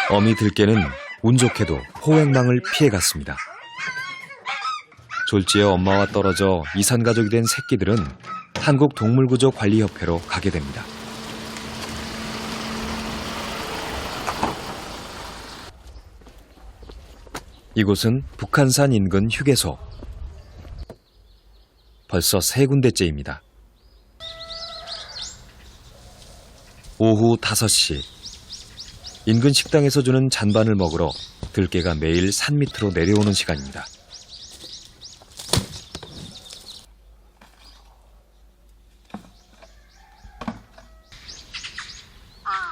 어미 들깨는 운 좋게도 포획망을 피해갔습니다. 졸지에 엄마와 떨어져 이산가족이 된 새끼들은 한국동물구조관리협회로 가게 됩니다. 이곳은 북한산 인근 휴게소. 벌써 3군데째입니다. 오후 5시. 인근 식당에서 주는 잔반을 먹으러 들깨가 매일 산 밑으로 내려오는 시간입니다.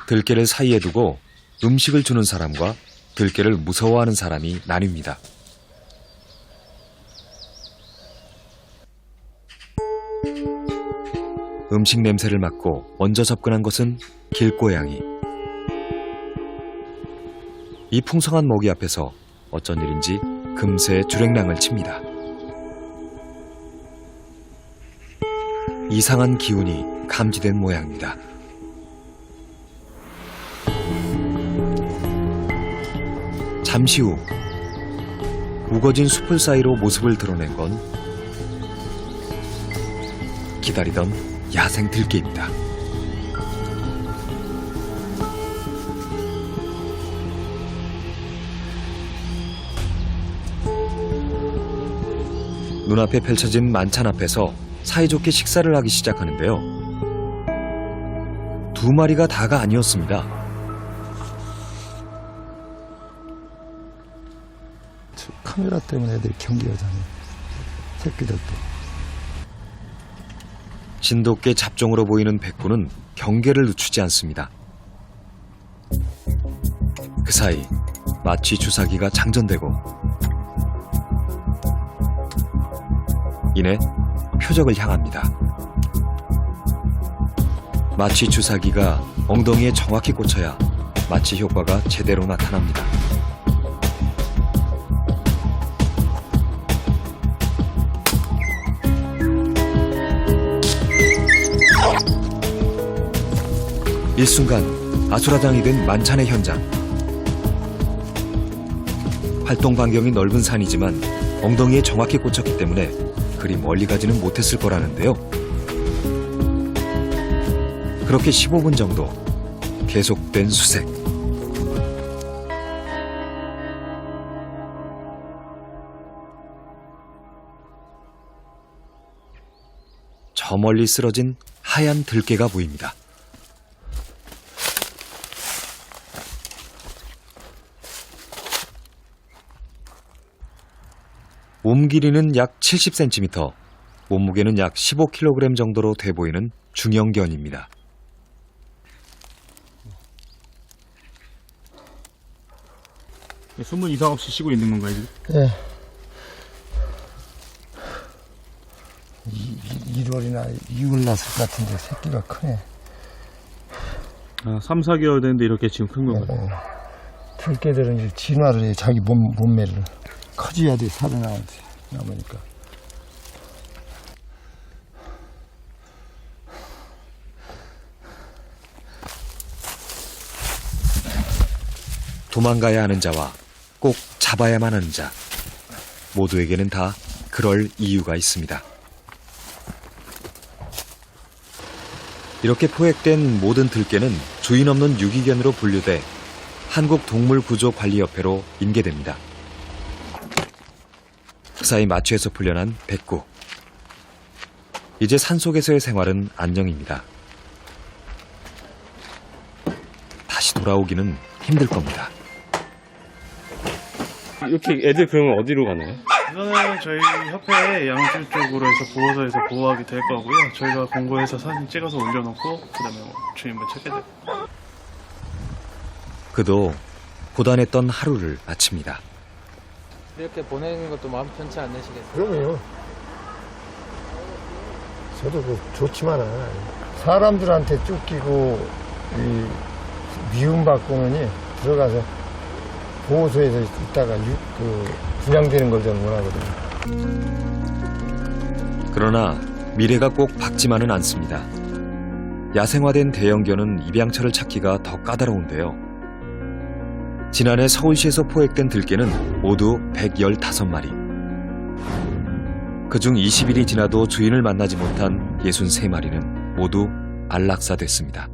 들깨를 사이에 두고 음식을 주는 사람과 들깨를 무서워하는 사람이 나뉩니다. 음식 냄새를 맡고 먼저 접근한 것은 길고양이. 이 풍성한 먹이 앞에서 어쩐 일인지 금세 주랭랑을 칩니다. 이상한 기운이 감지된 모양입니다. 잠시 후 우거진 숲을 사이로 모습을 드러낸 건 기다리던 야생 들깨입니다. 눈앞에 펼쳐진 만찬 앞에서 사이좋게 식사를 하기 시작하는데요. 2마리가 다가 아니었습니다. 카메라 때문에 애들이 경계하잖아요. 새끼들도. 신도께 잡종으로 보이는 백구는 경계를 늦추지 않습니다. 그 사이 마취 주사기가 장전되고 이내 표적을 향합니다. 마취 주사기가 엉덩이에 정확히 꽂혀야 마취 효과가 제대로 나타납니다. 일순간 아수라장이 된 만찬의 현장. 활동 반경이 넓은 산이지만 엉덩이에 정확히 꽂혔기 때문에 그리 멀리 가지는 못했을 거라는데요. 그렇게 15분 정도 계속된 수색. 저 멀리 쓰러진 하얀 들깨가 보입니다. 몸 길이는 약 70cm, 몸무게는 약 15kg 정도로 돼 보이는 중형견입니다. 숨은 이상 없이 쉬고 있는 건가요, 지금? 예. 1월이나 2월 났을 것 같은데 새끼가 크네. 아, 3, 4개월 됐는데 이렇게 지금 큰 건가요? 들깨들은 이제 진화를 해. 자기 몸매를. 커져야 돼, 살아남으니까. 도망가야 하는 자와 꼭 잡아야만 하는 자. 모두에게는 다 그럴 이유가 있습니다. 이렇게 포획된 모든 들깨는 주인 없는 유기견으로 분류돼 한국동물구조관리협회로 인계됩니다. 그 사이 마취에서 풀려난 백구. 이제 산속에서의 생활은 안녕입니다. 다시 돌아오기는 힘들 겁니다. 이렇게 애들 그러면 어디로 가나요? 이거는 저희 협회 양주 쪽으로 해서 보호소에서 보호하게 될 거고요. 저희가 공고해서 사진 찍어서 올려놓고 그다음에 주인분 찾게 돼요. 그도 고단했던 하루를 마칩니다. 이렇게 보내는 것도 마음 편치 않으시겠어요? 그럼요. 저도 좋지만 사람들한테 쫓기고 미움받고는 들어가서 보호소에서 있다가 분양되는 걸 저는 원하거든요. 그러나 미래가 꼭 밝지만은 않습니다. 야생화된 대형견은 입양처를 찾기가 더 까다로운데요. 지난해 서울시에서 포획된 들개는 모두 115마리. 그중 20일이 지나도 주인을 만나지 못한 63마리는 모두 안락사됐습니다.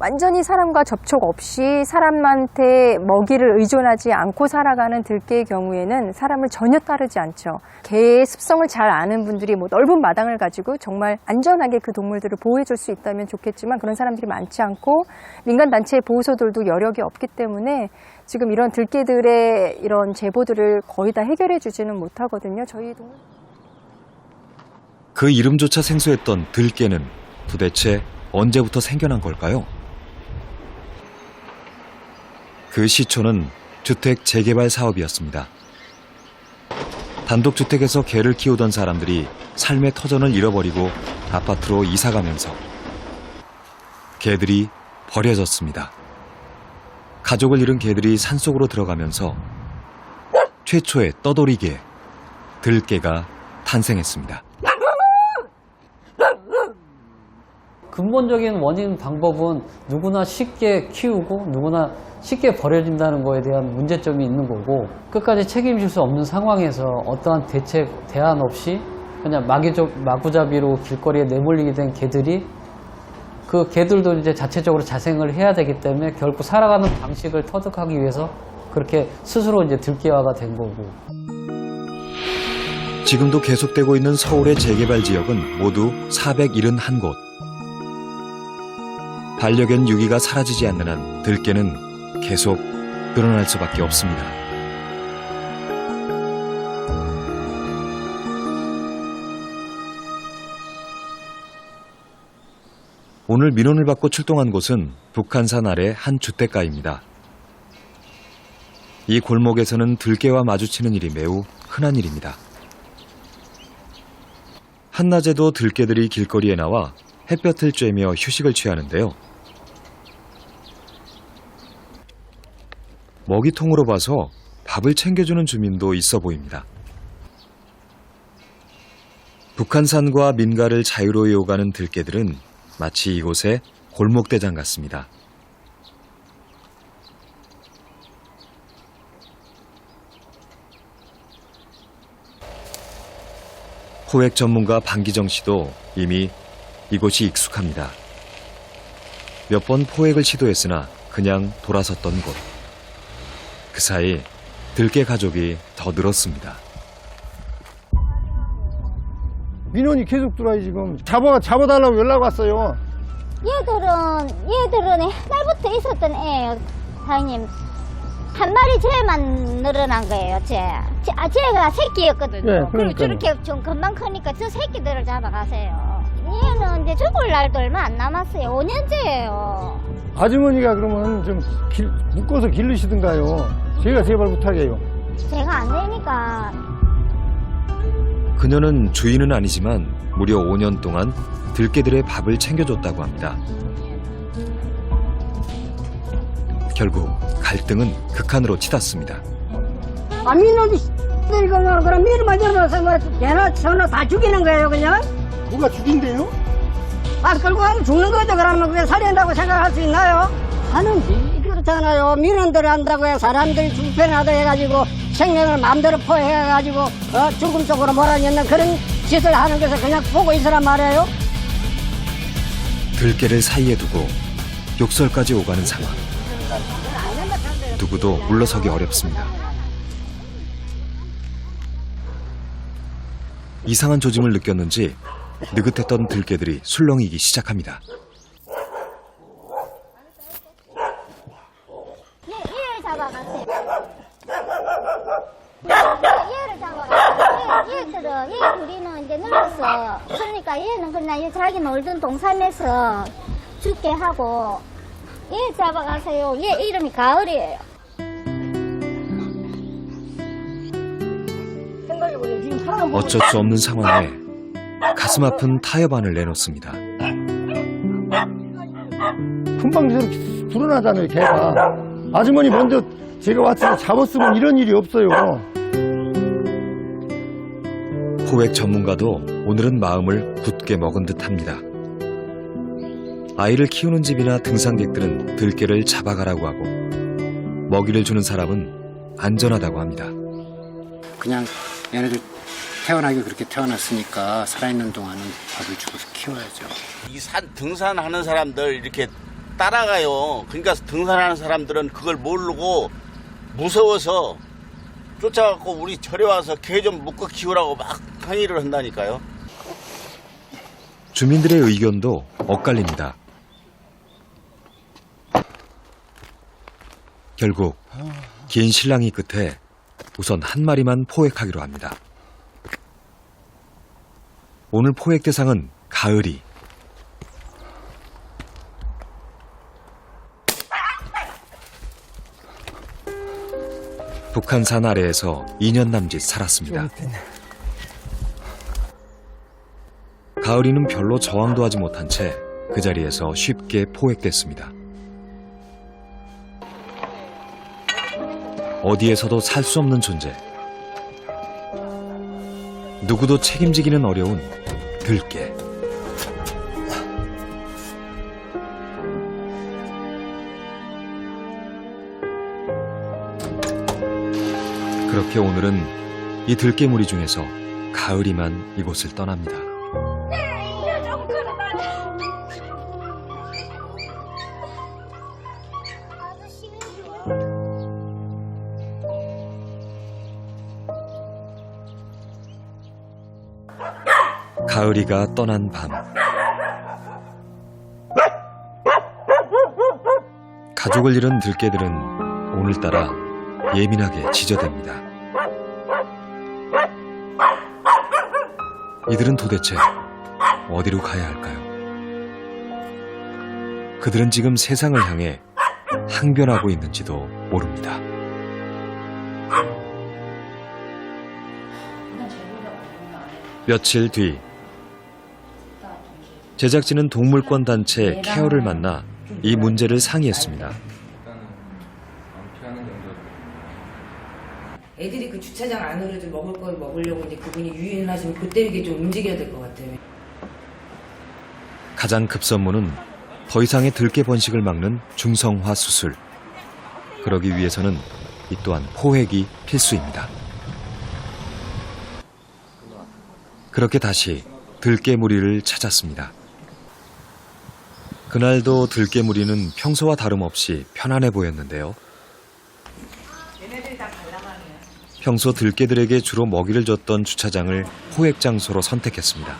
완전히 사람과 접촉 없이 사람한테 먹이를 의존하지 않고 살아가는 들개의 경우에는 사람을 전혀 따르지 않죠. 개의 습성을 잘 아는 분들이 넓은 마당을 가지고 정말 안전하게 그 동물들을 보호해줄 수 있다면 좋겠지만 그런 사람들이 많지 않고 민간단체의 보호소들도 여력이 없기 때문에 지금 이런 들개들의 이런 제보들을 거의 다 해결해 주지는 못하거든요. 그 이름조차 생소했던 들개는 도대체 언제부터 생겨난 걸까요? 그 시초는 주택 재개발 사업이었습니다. 단독주택에서 개를 키우던 사람들이 삶의 터전을 잃어버리고 아파트로 이사가면서 개들이 버려졌습니다. 가족을 잃은 개들이 산속으로 들어가면서 최초의 떠돌이개, 들개가 탄생했습니다. 근본적인 원인 방법은 누구나 쉽게 키우고 누구나 쉽게 버려진다는 거에 대한 문제점이 있는 거고 끝까지 책임질 수 없는 상황에서 어떠한 대책, 대안 없이 그냥 마구잡이로 길거리에 내몰리게 된 개들이 그 개들도 이제 자체적으로 자생을 해야 되기 때문에 결국 살아가는 방식을 터득하기 위해서 그렇게 스스로 이제 들개화가 된 거고. 지금도 계속되고 있는 서울의 재개발 지역은 모두 471곳. 반려견 유기가 사라지지 않는 한 들개는 계속 늘어날 수밖에 없습니다. 오늘 민원을 받고 출동한 곳은 북한산 아래 한 주택가입니다. 이 골목에서는 들개와 마주치는 일이 매우 흔한 일입니다. 한낮에도 들개들이 길거리에 나와 햇볕을 쬐며 휴식을 취하는데요. 먹이통으로 봐서 밥을 챙겨주는 주민도 있어 보입니다. 북한산과 민가를 자유로이 오가는 들개들은 마치 이곳의 골목대장 같습니다. 포획 전문가 방기정 씨도 이미 이곳이 익숙합니다. 몇 번 포획을 시도했으나 그냥 돌아섰던 곳. 그 사이 들개 가족이 더 늘었습니다. 민원이 계속 들어와요. 지금 잡아달라고 연락 왔어요. 얘들은 옛날부터 있었던 애예요, 사장님. 한 마리 쟤만 늘어난 거예요, 쟤가 새끼였거든요. 네, 그리고 저렇게 좀 금방 크니까 저 새끼들을 잡아가세요. 얘는 이제 죽을 날도 얼마 안 남았어요. 5년째예요. 아주머니가 그러면 좀 묶어서 기르시든가요. 제가 제발 부탁해요. 제가 안 되니까. 그녀는 주인은 아니지만 무려 5년 동안 들개들의 밥을 챙겨줬다고 합니다. 결국 갈등은 극한으로 치닫습니다. 민원이 그럼 미리만 들어서 걔나 저나 다 죽이는 거예요, 그냥? 누가 죽인대요? 끌고 가면 죽는 거죠. 그러면 그게 살인다고 생각할 수 있나요? 하는지 그렇잖아요. 민원들 한다고 해 사람들이 불편하다 해가지고 생명을 마음대로 포획해가지고 죽음 쪽으로 몰아넣는 그런 짓을 하는 것을 그냥 보고 있으란 말이에요. 들개를 사이에 두고 욕설까지 오가는 상황. 누구도 물러서기 어렵습니다. 이상한 조짐을 느꼈는지 느긋했던 들개들이 술렁이기 시작합니다. 얘를 잡아가세요. 얘를 잡아가세요. 얘 둘이는 이제 늙었어. 그러니까 얘는 그냥 자기 놀던 동산에서 죽게 하고 얘 잡아가세요. 얘 이름이 가을이에요. 어쩔 수 없는 상황에 가슴 아픈 타협안을 내놓습니다. 금방 저렇게 불어나잖아요, 개가. 아주머니 먼저 제가 왔을 때 잡았으면 이런 일이 없어요. 포획 전문가도 오늘은 마음을 굳게 먹은 듯합니다. 아이를 키우는 집이나 등산객들은 들개를 잡아가라고 하고 먹이를 주는 사람은 안전하다고 합니다. 그냥 얘네들 태어나기 그렇게 태어났으니까 살아있는 동안은 밥을 주고서 키워야죠. 이 산 등산하는 사람들 이렇게 따라가요. 그러니까 등산하는 사람들은 그걸 모르고 무서워서 쫓아갖고 우리 절에 와서 개 좀 묶어 키우라고 막 항의를 한다니까요. 주민들의 의견도 엇갈립니다. 결국 긴 실랑이 끝에 우선 한 마리만 포획하기로 합니다. 오늘 포획 대상은 가을이. 북한산 아래에서 2년 남짓 살았습니다. 가을이는 별로 저항도 하지 못한 채 그 자리에서 쉽게 포획됐습니다. 어디에서도 살 수 없는 존재. 누구도 책임지기는 어려운 들깨. 그렇게 오늘은 이 들깨무리 중에서 가을이만 이곳을 떠납니다. 가을이가 떠난 밤. 가족을 잃은 들깨들은 오늘따라 예민하게 지저댑니다. 이들은 도대체 어디로 가야 할까요? 그들은 지금 세상을 향해 항변하고 있는지도 모릅니다. 며칠 뒤 제작진은 동물권 단체 케어를 만나 이 문제를 상의했습니다. 애들이 그 주차장 안으로 좀 먹을 걸 먹으려고 이제 그분이 유인하시면 그때 이게 좀 움직여야 될 것 같아요. 가장 급선무는 더 이상의 들깨 번식을 막는 중성화 수술. 그러기 위해서는 이 또한 포획이 필수입니다. 그렇게 다시 들깨무리를 찾았습니다. 그날도 들깨무리는 평소와 다름없이 편안해 보였는데요. 평소 들깨들에게 주로 먹이를 줬던 주차장을 포획 장소로 선택했습니다.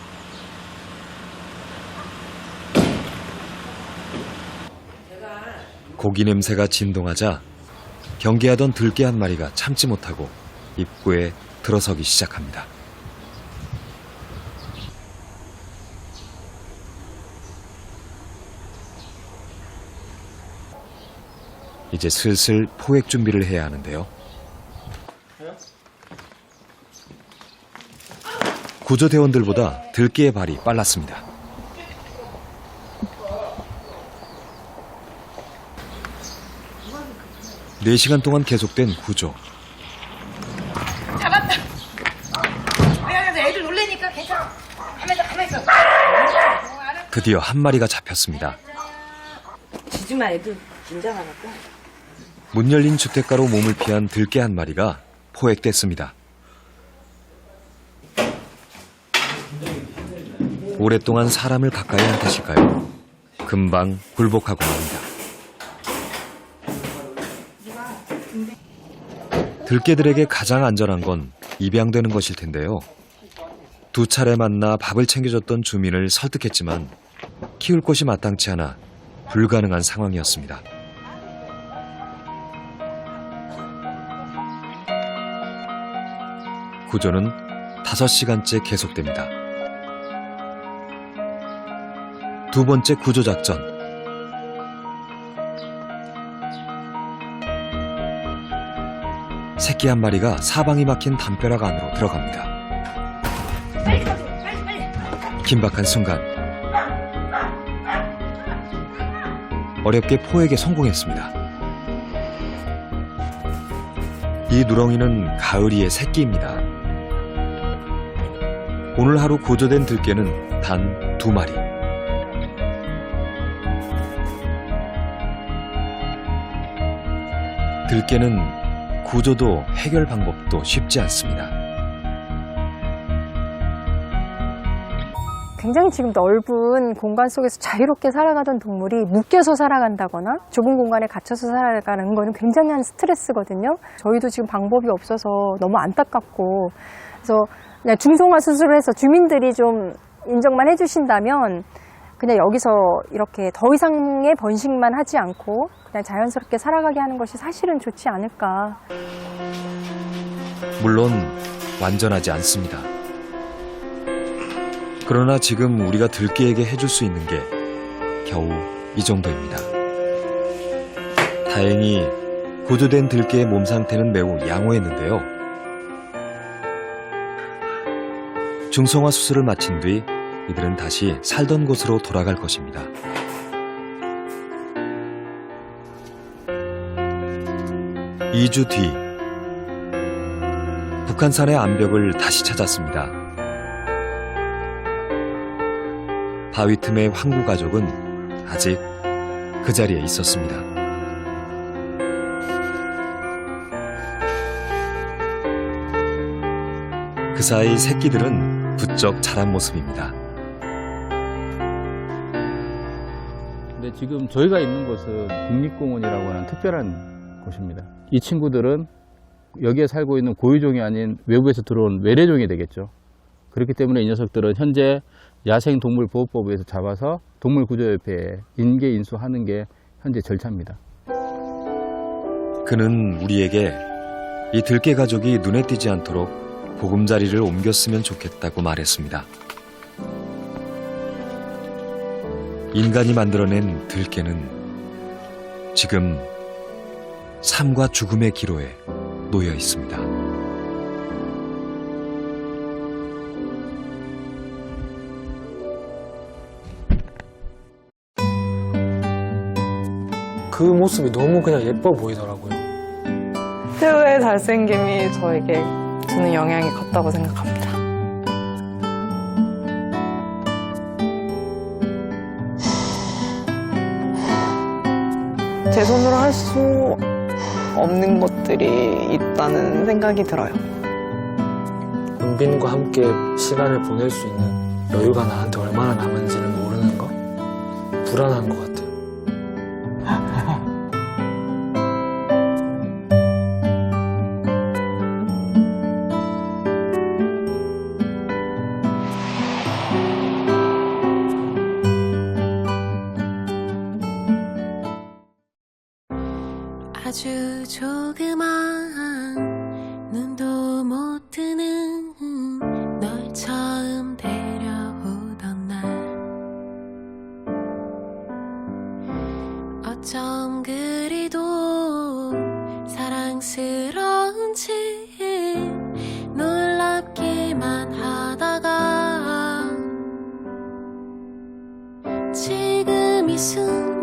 고기 냄새가 진동하자 경계하던 들깨 한 마리가 참지 못하고 입구에 들어서기 시작합니다. 이제 슬슬 포획 준비를 해야 하는데요. 구조대원들보다 들깨의 발이 빨랐습니다. 네 시간 동안 계속된 구조. 잡았다. 미안해서 애들 놀래니까 괜찮아. 가만히 있어. 드디어 한 마리가 잡혔습니다. 지지마 애들 긴장하니까. 문 열린 주택가로 몸을 피한 들깨 한 마리가 포획됐습니다. 오랫동안 사람을 가까이 한 탓일까요? 금방 굴복하고 맙니다. 들깨들에게 가장 안전한 건 입양되는 것일 텐데요. 두 차례 만나 밥을 챙겨줬던 주민을 설득했지만 키울 곳이 마땅치 않아 불가능한 상황이었습니다. 구조는 5시간째 계속됩니다. 두 번째 구조 작전. 새끼 한 마리가 사방이 막힌 담벼락 안으로 들어갑니다. 긴박한 순간 어렵게 포획에 성공했습니다. 이 누렁이는 가을이의 새끼입니다. 오늘 하루 구조된 들깨는 단 2마리. 들깨는 구조도 해결 방법도 쉽지 않습니다. 굉장히 지금 넓은 공간 속에서 자유롭게 살아가던 동물이 묶여서 살아간다거나 좁은 공간에 갇혀서 살아가는 거는 굉장한 스트레스거든요. 저희도 지금 방법이 없어서 너무 안타깝고, 그래서 그냥 중성화 수술을 해서 주민들이 좀 인정만 해주신다면 그냥 여기서 이렇게 더 이상의 번식만 하지 않고 그냥 자연스럽게 살아가게 하는 것이 사실은 좋지 않을까. 물론 완전하지 않습니다. 그러나 지금 우리가 들깨에게 해줄 수 있는 게 겨우 이 정도입니다. 다행히 구조된 들깨의 몸 상태는 매우 양호했는데요. 중성화 수술을 마친 뒤 이들은 다시 살던 곳으로 돌아갈 것입니다. (2주) 뒤 북한산의 암벽을 다시 찾았습니다. 바위 틈의 황구 가족은 아직 그 자리에 있었습니다. 그 사이 새끼들은 부쩍 자란 모습입니다. 근데 지금 저희가 있는 곳은 국립공원이라고 하는 특별한 곳입니다. 이 친구들은 여기에 살고 있는 고유종이 아닌 외부에서 들어온 외래종이 되겠죠. 그렇기 때문에 이 녀석들은 현재 야생동물보호법에서 잡아서 동물구조협회에 인계인수하는 게 현재 절차입니다. 그는 우리에게 이 들깨 가족이 눈에 띄지 않도록 보금자리를 옮겼으면 좋겠다고 말했습니다. 인간이 만들어낸 들깨는 지금 삶과 죽음의 기로에 놓여 있습니다. 그 모습이 너무 그냥 예뻐 보이더라고요. 태우의 잘생김이 저에게 주는 영향이 컸다고 생각합니다. 제 손으로 할 수 없는 것들이 있다는 생각이 들어요. 은빈과 함께 시간을 보낼 수 있는 여유가 나한테 얼마나 남은지를 모르는 거? 불안한 것 같아요. 아주 조그만 눈도 못 뜨는 널 처음 데려오던 날 어쩜 그리도 사랑스러운지 놀랍기만 하다가 지금 이 순간